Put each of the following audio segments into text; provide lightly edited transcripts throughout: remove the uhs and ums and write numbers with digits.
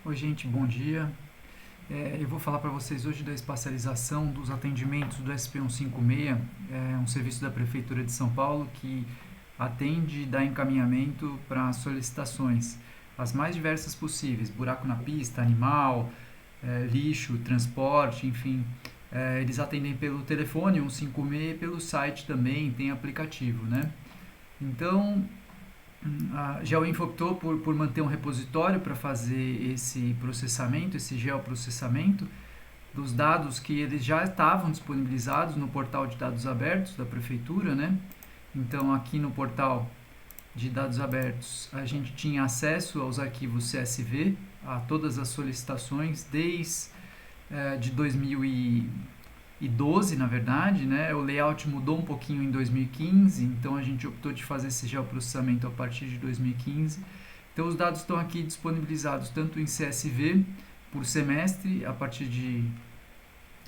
Oi, gente, bom dia. Eu vou falar para vocês hoje da espacialização dos atendimentos do SP156, um serviço da Prefeitura de São Paulo que atende e dá encaminhamento para solicitações, as mais diversas possíveis: buraco na pista, animal, lixo, transporte, enfim. Eles atendem pelo telefone 156 e pelo site também, tem aplicativo, né? Então, a GeoInfo optou por manter um repositório para fazer esse processamento, esse geoprocessamento dos dados que eles já estavam disponibilizados no portal de dados abertos da prefeitura, né? Então, aqui no portal de dados abertos, a gente tinha acesso aos arquivos CSV, a todas as solicitações desde de 2012, na verdade, né? O layout mudou um pouquinho em 2015, então a gente optou de fazer esse geoprocessamento a partir de 2015. Então os dados estão aqui disponibilizados tanto em CSV por semestre a partir de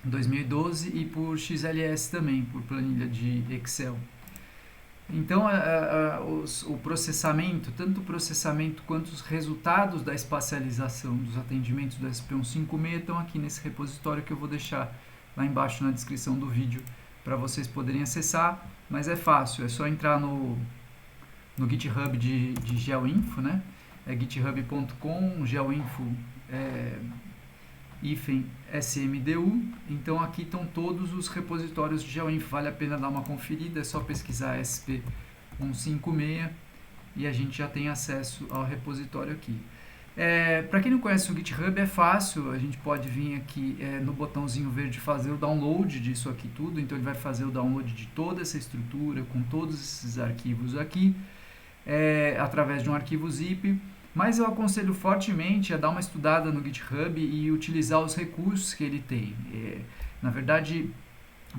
2012 e por XLS também, por planilha de Excel. Então o processamento, tanto o processamento quanto os resultados da espacialização dos atendimentos do SP156 estão aqui nesse repositório que eu vou deixar lá embaixo na descrição do vídeo para vocês poderem acessar, mas é fácil, é só entrar no GitHub de GeoInfo, né? É github.com, GeoInfo SMDU. Então aqui estão todos os repositórios de GeoInfo, vale a pena dar uma conferida, é só pesquisar SP156 e a gente já tem acesso ao repositório aqui. Para quem não conhece o GitHub, é fácil, a gente pode vir aqui no botãozinho verde fazer o download disso aqui tudo, então ele vai fazer o download de toda essa estrutura, com todos esses arquivos aqui, através de um arquivo zip, mas eu aconselho fortemente a dar uma estudada no GitHub e utilizar os recursos que ele tem. Na verdade,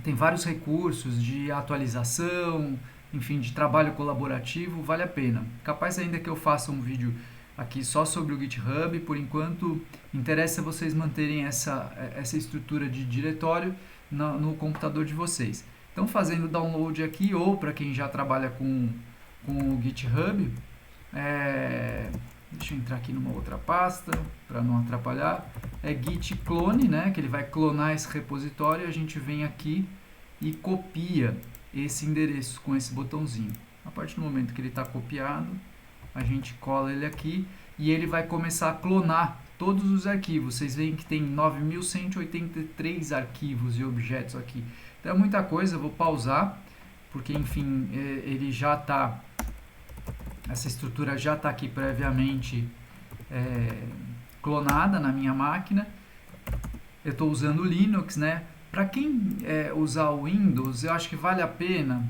tem vários recursos de atualização, enfim, de trabalho colaborativo, vale a pena. Capaz ainda que eu faça um vídeo aqui só sobre o GitHub. Por enquanto, interessa vocês manterem essa estrutura de diretório no computador de vocês. Então, fazendo o download aqui, ou para quem já trabalha com o GitHub, deixa eu entrar aqui numa outra pasta para não atrapalhar, git clone, né, que ele vai clonar esse repositório, a gente vem aqui e copia esse endereço com esse botãozinho. A partir do momento que ele está copiado, a gente cola ele aqui e ele vai começar a clonar todos os arquivos. Vocês veem que tem 9.183 arquivos e objetos aqui. Então é muita coisa, eu vou pausar, porque enfim, ele já está, essa estrutura já está aqui previamente clonada na minha máquina. Eu estou usando o Linux, né? Para quem usar o Windows, eu acho que vale a pena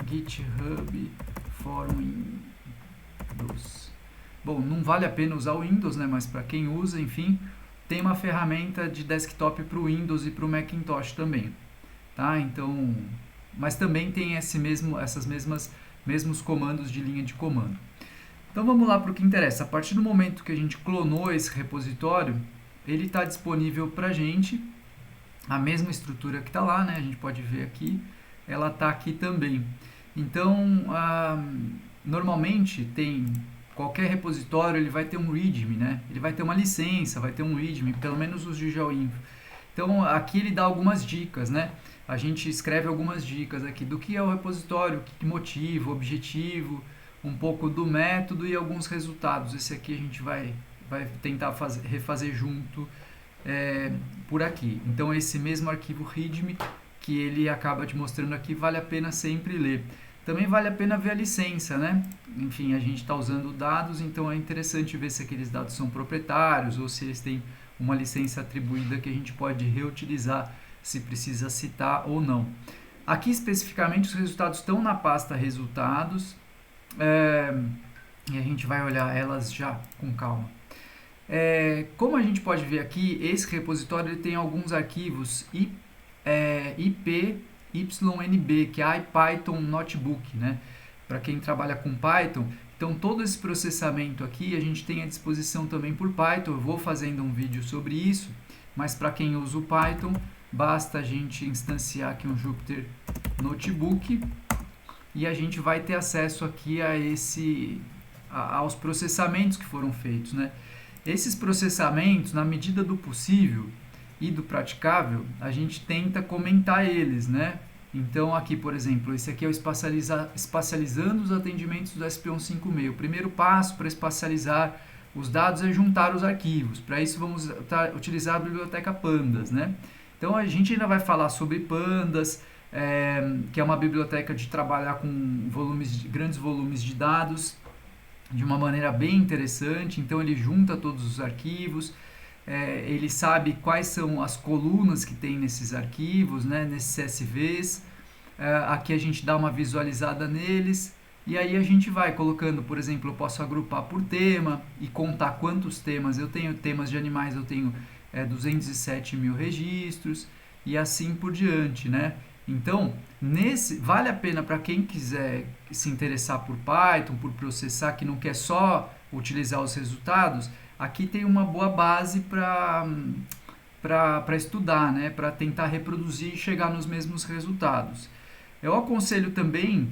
GitHub for Windows. Bom, não vale a pena usar o Windows, né? Mas para quem usa, enfim, tem uma ferramenta de desktop para o Windows e para o Macintosh também, tá? Então, mas também tem essas mesmos comandos de linha de comando. Então vamos lá para o que interessa. A partir do momento que a gente clonou esse repositório, ele está disponível para a gente, a mesma estrutura que está lá, né? A gente pode ver aqui, ela está aqui também. Então, normalmente tem qualquer repositório, ele vai ter um README, né? Ele vai ter uma licença, vai ter um README, pelo menos os de GeoInfo. Então aqui ele dá algumas dicas, né? A gente escreve algumas dicas aqui do que é o repositório, que motivo, objetivo, um pouco do método e alguns resultados. Esse aqui a gente vai tentar refazer junto por aqui. Então esse mesmo arquivo README que ele acaba te mostrando aqui, vale a pena sempre ler. Também vale a pena ver a licença, né? Enfim, a gente está usando dados, então é interessante ver se aqueles dados são proprietários ou se eles têm uma licença atribuída que a gente pode reutilizar se precisa citar ou não. Aqui especificamente os resultados estão na pasta resultados e a gente vai olhar elas já com calma. Como a gente pode ver aqui, esse repositório ele tem alguns arquivos IPYNB, que é IPython Notebook, né? Para quem trabalha com Python. Então todo esse processamento aqui a gente tem à disposição também por Python. Eu vou fazendo um vídeo sobre isso, mas para quem usa o Python, basta a gente instanciar aqui um Jupyter Notebook e a gente vai ter acesso aqui a aos processamentos que foram feitos, né? Esses processamentos, na medida do possível e do praticável, a gente tenta comentar eles, né? Então aqui, por exemplo, esse aqui é o espacializando os atendimentos do SP156. O primeiro passo para espacializar os dados é juntar os arquivos. Para isso vamos utilizar a biblioteca Pandas, né? Então a gente ainda vai falar sobre Pandas, que é uma biblioteca de trabalhar com grandes volumes de dados de uma maneira bem interessante. Então ele junta todos os arquivos, ele sabe quais são as colunas que tem nesses arquivos, né, nesses CSVs. Aqui a gente dá uma visualizada neles e aí a gente vai colocando, por exemplo, eu posso agrupar por tema e contar quantos temas eu tenho. Temas de animais eu tenho 207 mil registros e assim por diante, né? Então, vale a pena para quem quiser se interessar por Python, por processar, que não quer só utilizar os resultados, aqui tem uma boa base para estudar, né? Para tentar reproduzir e chegar nos mesmos resultados. Eu aconselho também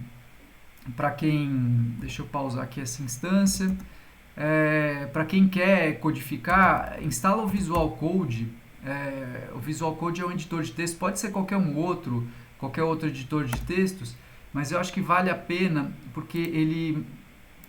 para quem, deixa eu pausar aqui essa instância, para quem quer codificar, instala o Visual Code. O Visual Code é um editor de texto, pode ser qualquer outro editor de textos, mas eu acho que vale a pena porque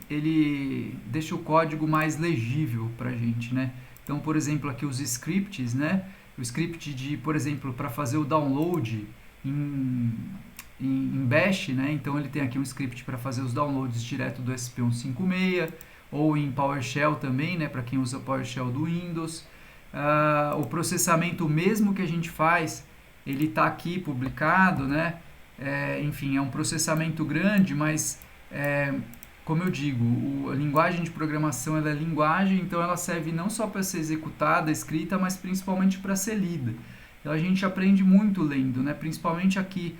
ele deixa o código mais legível para a gente, né? Então, por exemplo, aqui os scripts, né? O script por exemplo, para fazer o download em Bash, né? Então ele tem aqui um script para fazer os downloads direto do SP156, ou em PowerShell também, né? Para quem usa PowerShell do Windows. O processamento mesmo que a gente faz, ele está aqui publicado, né? Enfim, é um processamento grande, mas como eu digo, a linguagem de programação ela é linguagem, então ela serve não só para ser executada, escrita, mas principalmente para ser lida. Então a gente aprende muito lendo, né? Principalmente aqui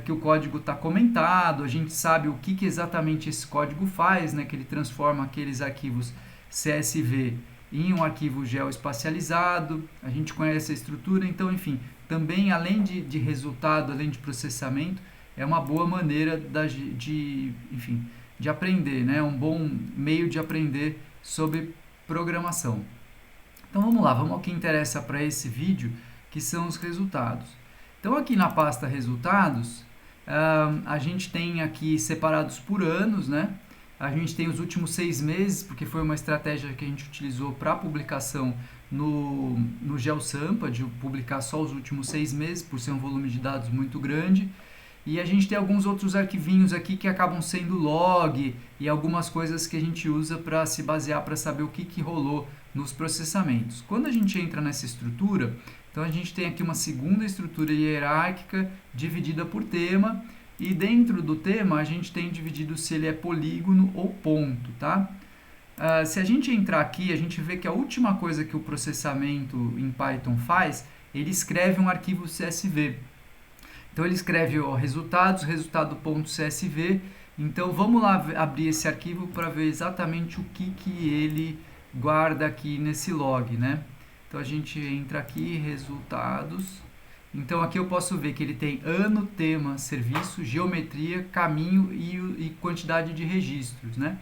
que o código está comentado, a gente sabe o que exatamente esse código faz, né? Que ele transforma aqueles arquivos CSV em um arquivo geoespacializado, a gente conhece a estrutura, então enfim, também além de resultado, além de processamento, é uma boa maneira de aprender, né? Um bom meio de aprender sobre programação. Então vamos lá, vamos ao que interessa para esse vídeo, que são os resultados. Então aqui na pasta resultados, a gente tem aqui separados por anos, né? A gente tem os últimos 6 meses, porque foi uma estratégia que a gente utilizou para publicação no GeoSampa, de publicar só os últimos 6 meses, por ser um volume de dados muito grande. E a gente tem alguns outros arquivinhos aqui que acabam sendo log e algumas coisas que a gente usa para se basear, para saber o que rolou nos processamentos. Quando a gente entra nessa estrutura, então a gente tem aqui uma segunda estrutura hierárquica dividida por tema, e dentro do tema a gente tem dividido se ele é polígono ou ponto, tá? Se a gente entrar aqui, a gente vê que a última coisa que o processamento em Python faz, ele escreve um arquivo CSV. Então ele escreve resultado.csv. Então vamos lá abrir esse arquivo para ver exatamente o que ele guarda aqui nesse log, né? Então a gente entra aqui, resultados. Então aqui eu posso ver que ele tem ano, tema, serviço, geometria, caminho e quantidade de registros, né?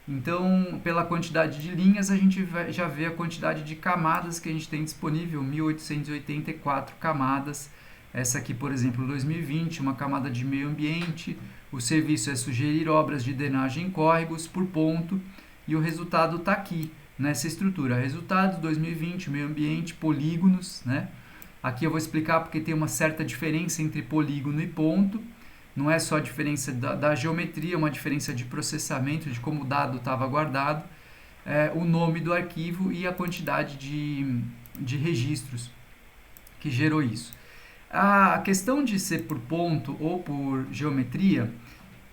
Então, pela quantidade de linhas, a gente já vê a quantidade de camadas que a gente tem disponível, 1884 camadas. Essa aqui, por exemplo, 2020, uma camada de meio ambiente. O serviço é sugerir obras de drenagem em córregos por ponto. E o resultado está aqui, nessa estrutura. Resultados 2020, meio ambiente, polígonos, né? Aqui eu vou explicar porque tem uma certa diferença entre polígono e ponto. Não é só a diferença da geometria, é uma diferença de processamento, de como o dado estava guardado, o nome do arquivo e a quantidade de registros que gerou isso. A questão de ser por ponto ou por geometria,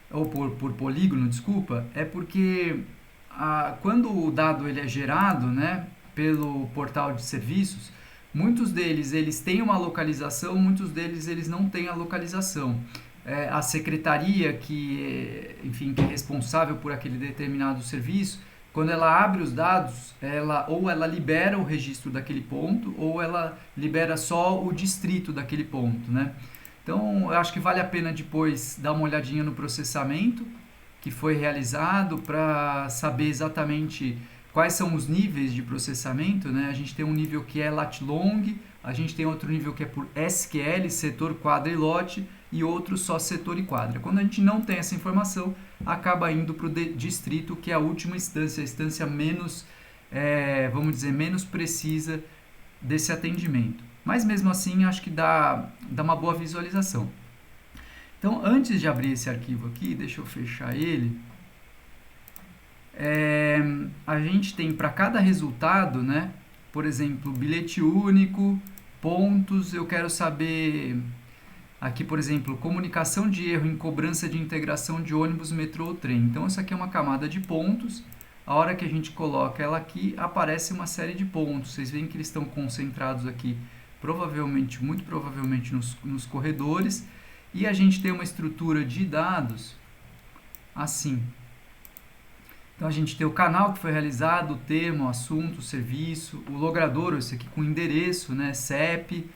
ou por polígono, desculpa, é porque quando o dado ele é gerado, né, pelo portal de serviços, muitos deles eles têm uma localização, muitos deles eles não têm a localização. A secretaria que é responsável por aquele determinado serviço, quando ela abre os dados, ela libera o registro daquele ponto, ou ela libera só o distrito daquele ponto, né? Então, eu acho que vale a pena depois dar uma olhadinha no processamento que foi realizado para saber exatamente quais são os níveis de processamento, né? A gente tem um nível que é lat long, a gente tem outro nível que é por SQL, setor, quadra e lote, e outro só setor e quadra. Quando a gente não tem essa informação, acaba indo para o distrito, que é a última instância, a instância menos, vamos dizer, menos precisa desse atendimento. Mas mesmo assim, acho que dá uma boa visualização. Então, antes de abrir esse arquivo aqui, deixa eu fechar ele. A gente tem para cada resultado, né? Por exemplo, bilhete único, pontos, eu quero saber aqui, por exemplo, comunicação de erro em cobrança de integração de ônibus, metrô ou trem. Então, isso aqui é uma camada de pontos. A hora que a gente coloca ela aqui, aparece uma série de pontos. Vocês veem que eles estão concentrados aqui, provavelmente, muito provavelmente, nos corredores. E a gente tem uma estrutura de dados assim. Então, a gente tem o canal que foi realizado, o termo, o assunto, o serviço, o logradouro, esse aqui com endereço, né, CEP,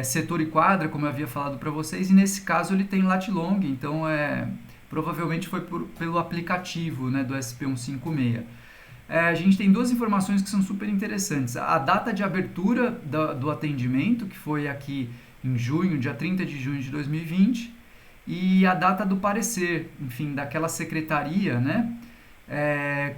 setor e quadra, como eu havia falado para vocês, e nesse caso ele tem lat long, então provavelmente foi pelo aplicativo, né, do SP156. A gente tem duas informações que são super interessantes. A data de abertura do atendimento, que foi aqui em junho, dia 30 de junho de 2020, e a data do parecer, enfim, daquela secretaria, né?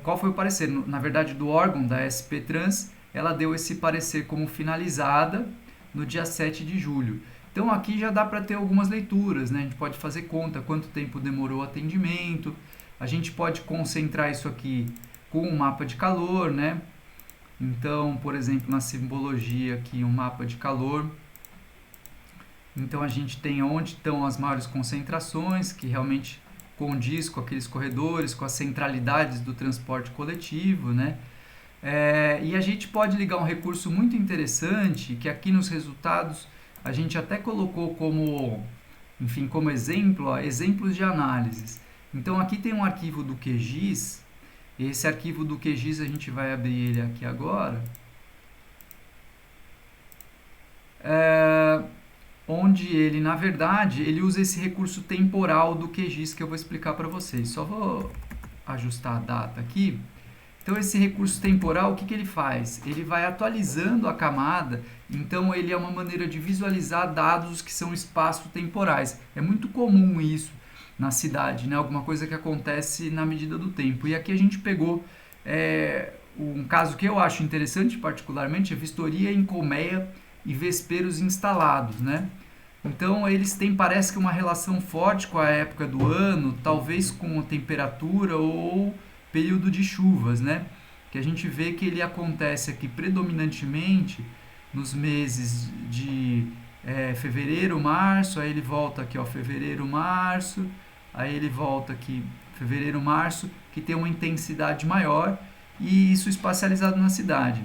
Qual foi o parecer? Na verdade, do órgão da SP Trans, ela deu esse parecer como finalizada no dia 7 de julho. Então aqui já dá para ter algumas leituras, né? A gente pode fazer conta quanto tempo demorou o atendimento, a gente pode concentrar isso aqui com um mapa de calor, né? Então, por exemplo, na simbologia aqui, um mapa de calor. Então a gente tem onde estão as maiores concentrações, que realmente condiz com aqueles corredores, com as centralidades do transporte coletivo, né? E a gente pode ligar um recurso muito interessante, que aqui nos resultados a gente até colocou como exemplo, ó, exemplos de análises. Então aqui tem um arquivo do QGIS, esse arquivo do QGIS a gente vai abrir ele aqui agora, onde ele, na verdade, ele usa esse recurso temporal do QGIS que eu vou explicar para vocês. Só vou ajustar a data aqui. Então, esse recurso temporal, o que ele faz? Ele vai atualizando a camada, então ele é uma maneira de visualizar dados que são espaço-temporais. É muito comum isso na cidade, né? Alguma coisa que acontece na medida do tempo. E aqui a gente pegou um caso que eu acho interessante, particularmente, é vistoria em colmeia e vesperos instalados, né? Então eles têm, parece que uma relação forte com a época do ano, talvez com a temperatura ou período de chuvas, né? Que a gente vê que ele acontece aqui predominantemente nos meses de fevereiro, março, aí ele volta aqui, ó, fevereiro, março, aí ele volta aqui, fevereiro, março, que tem uma intensidade maior e isso espacializado na cidade.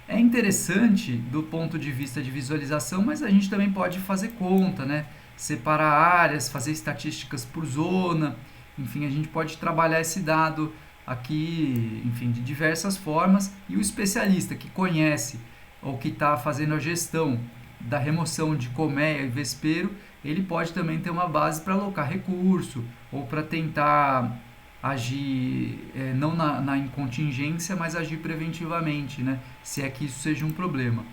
É interessante do ponto de vista de visualização, mas a gente também pode fazer conta, né? Separar áreas, fazer estatísticas por zona, enfim, a gente pode trabalhar esse dado aqui, enfim, de diversas formas, e o especialista que conhece ou que está fazendo a gestão da remoção de colmeia e vespeiro, ele pode também ter uma base para alocar recurso ou para tentar agir não na contingência, mas agir preventivamente, né? Se é que isso seja um problema.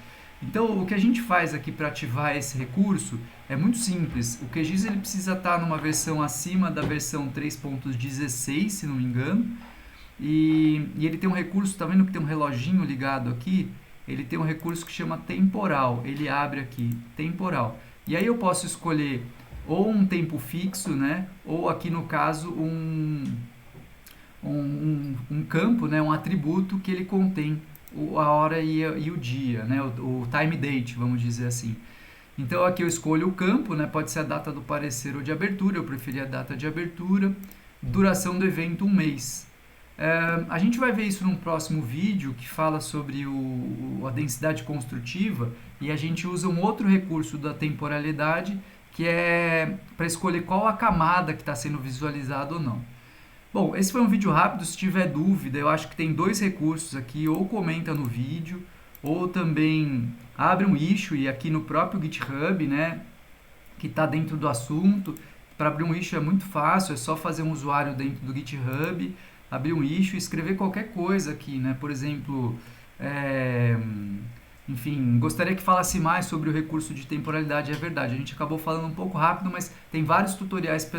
Então, o que a gente faz aqui para ativar esse recurso é muito simples. O QGIS ele precisa estar numa versão acima da versão 3.16, se não me engano, e ele tem um recurso, tá vendo que tem um reloginho ligado aqui? Ele tem um recurso que chama temporal, ele abre aqui, temporal. E aí eu posso escolher ou um tempo fixo, né? Ou aqui no caso um campo, né? Um atributo que ele contém a hora e o dia, né? O time date, vamos dizer assim. Então aqui eu escolho o campo, né? Pode ser a data do parecer ou de abertura, eu preferi a data de abertura, duração do evento 1 mês. A gente vai ver isso num próximo vídeo que fala sobre a densidade construtiva e a gente usa um outro recurso da temporalidade que é para escolher qual a camada que está sendo visualizada ou não. Bom, esse foi um vídeo rápido, se tiver dúvida, eu acho que tem dois recursos aqui, ou comenta no vídeo, ou também abre um issue aqui no próprio GitHub, né, que está dentro do assunto. Para abrir um issue é muito fácil, é só fazer um usuário dentro do GitHub, abrir um issue e escrever qualquer coisa aqui, né? Por exemplo, é, enfim, gostaria que falasse mais sobre o recurso de temporalidade. É verdade, a gente acabou falando um pouco rápido, mas tem vários tutoriais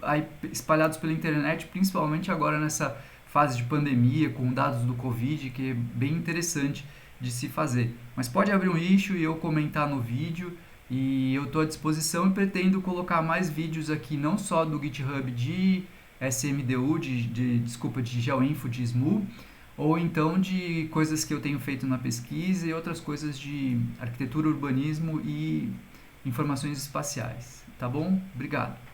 aí espalhados pela internet, principalmente agora nessa fase de pandemia, com dados do Covid, que é bem interessante de se fazer. Mas pode abrir um issue e eu comentar no vídeo, e eu estou à disposição e pretendo colocar mais vídeos aqui, não só do GitHub de SMDU, desculpa, de GeoInfo, de SMU, ou então de coisas que eu tenho feito na pesquisa e outras coisas de arquitetura, urbanismo e informações espaciais. Tá bom? Obrigado.